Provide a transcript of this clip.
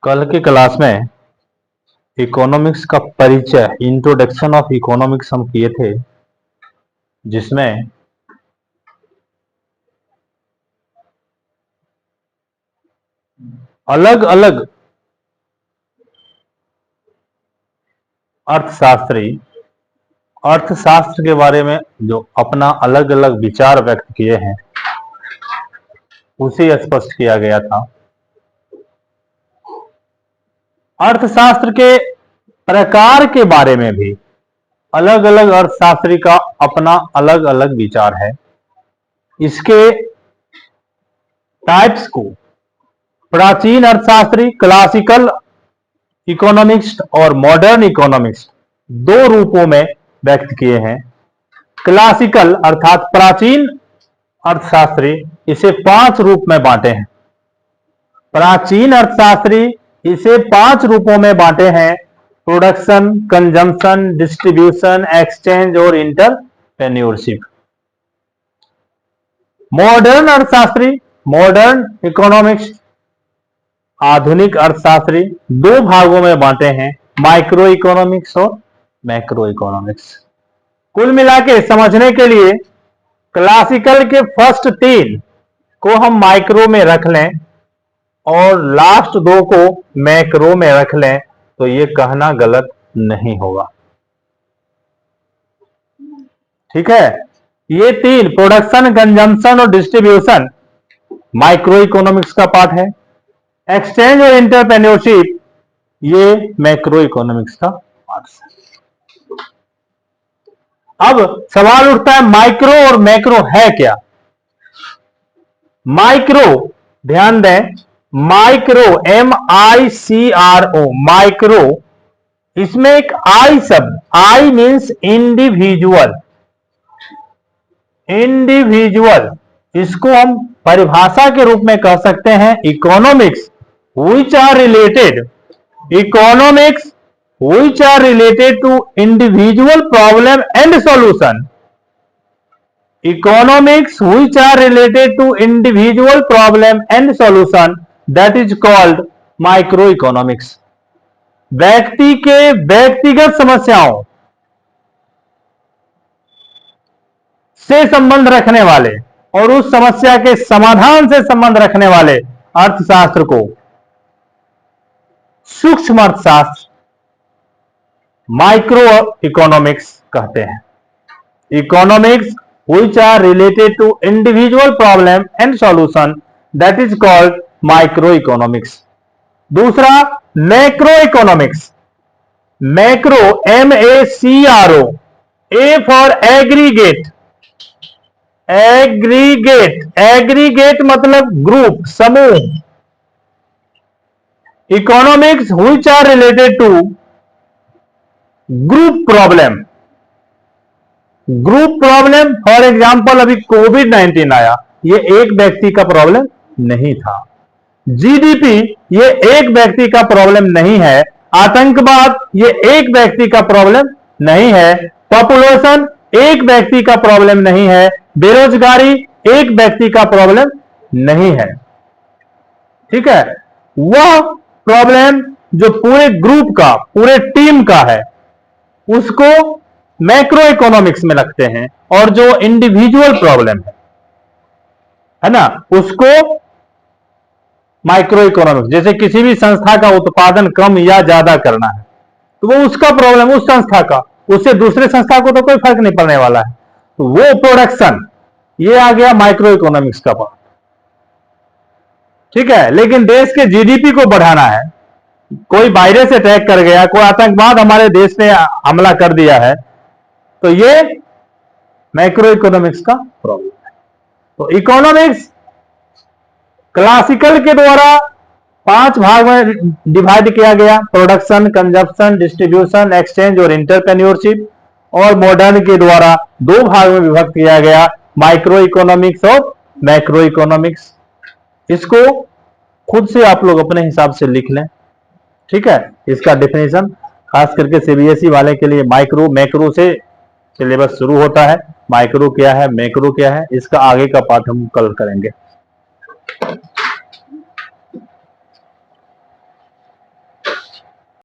कल की क्लास में इकोनॉमिक्स का परिचय इंट्रोडक्शन ऑफ इकोनॉमिक्स हम किए थे, जिसमें अलग अलग अर्थशास्त्र के बारे में जो अपना अलग अलग विचार व्यक्त किए हैं उसे स्पष्ट किया गया था। अर्थशास्त्र के प्रकार के बारे में भी अलग अलग अर्थशास्त्री का अपना अलग अलग विचार है। इसके टाइप्स को प्राचीन अर्थशास्त्री, क्लासिकल इकोनॉमिक्स और मॉडर्न इकोनॉमिक्स दो रूपों में व्यक्त किए हैं। क्लासिकल अर्थात प्राचीन अर्थशास्त्री इसे 5 रूप में बांटे हैं। प्राचीन अर्थशास्त्री इसे 5 रूपों में बांटे हैं: प्रोडक्शन, कंजम्पशन, डिस्ट्रीब्यूशन, एक्सचेंज और इंटरप्रेन्योरशिप। मॉडर्न अर्थशास्त्री, मॉडर्न इकोनॉमिक्स, आधुनिक अर्थशास्त्री 2 भागों में बांटे हैं: माइक्रो इकोनॉमिक्स और मैक्रो इकोनॉमिक्स। कुल मिलाके समझने के लिए क्लासिकल के फर्स्ट 3 को हम माइक्रो में रख लें और लास्ट 2 को मैक्रो में रख लें तो ये कहना गलत नहीं होगा। ठीक है, ये 3 प्रोडक्शन, कंजम्पशन और डिस्ट्रीब्यूशन माइक्रो इकोनॉमिक्स का पार्ट है। एक्सचेंज और इंटरप्रेन्योरशिप ये मैक्रो इकोनॉमिक्स का पार्ट है। अब सवाल उठता है, माइक्रो और मैक्रो है क्या? माइक्रो, ध्यान दें, माइक्रो MICRO, माइक्रो, इसमें एक आई शब्द, आई मीन्स इंडिविजुअल, इंडिविजुअल, इसको हम परिभाषा के रूप में कह सकते हैं economics which are related, economics which are related to individual problem and solution, economics which are related to individual problem and solution, that is called microeconomics। व्यक्ति के व्यक्तिगत समस्याओं से संबंध रखने वाले और उस समस्या के समाधान से संबंध रखने वाले अर्थशास्त्र को सूक्ष्म अर्थशास्त्र, माइक्रो इकोनॉमिक्स कहते हैं। Economics which are related to individual problem and solution, that is called micro economics. दूसरा macro economics, macro MACRO, A for aggregate, aggregate, aggregate मतलब ग्रुप, समूह। Economics which are related to group problem, group problem, for example अभी कोविड-19 आया, ये एक व्यक्ति का प्रॉब्लम नहीं था। जीडीपी ये एक व्यक्ति का प्रॉब्लम नहीं है। आतंकवाद ये एक व्यक्ति का प्रॉब्लम नहीं है। पॉपुलेशन एक व्यक्ति का प्रॉब्लम नहीं है। बेरोजगारी एक व्यक्ति का प्रॉब्लम नहीं है। ठीक है, वह प्रॉब्लम जो पूरे ग्रुप का, पूरे टीम का है, उसको मैक्रो इकोनॉमिक्स में रखते हैं, और जो इंडिविजुअल प्रॉब्लम है ना, उसको माइक्रो इकोनॉमिक्स। जैसे किसी भी संस्था का उत्पादन कम या ज्यादा करना है तो वो उसका प्रॉब्लम उस संस्था का, उससे दूसरे संस्था को तो कोई फर्क नहीं पड़ने वाला है, तो वो प्रोडक्शन, ये आ गया माइक्रो इकोनॉमिक्स का पार्ट। ठीक है, लेकिन देश के जीडीपी को बढ़ाना है, कोई वायरस अटैक कर गया, कोई आतंकवाद हमारे देश पे हमला कर दिया है, तो ये मैक्रो इकोनॉमिक्स का प्रॉब्लम है। तो इकोनॉमिक्स क्लासिकल के द्वारा 5 भाग में डिवाइड किया गया: प्रोडक्शन, कंजप्शन, डिस्ट्रीब्यूशन, एक्सचेंज और इंटरप्रेन्योरशिप। और मॉडर्न के द्वारा 2 भाग में विभक्त किया गया: माइक्रो इकोनॉमिक्स और मैक्रो इकोनॉमिक्स। इसको खुद से आप लोग अपने हिसाब से लिख लें। ठीक है, इसका डेफिनेशन खास करके सीबीएसई वाले के लिए माइक्रो मैक्रो से सिलेबस शुरू होता है। माइक्रो क्या है, मैक्रो क्या है, इसका आगे का पाठ हम कल करेंगे।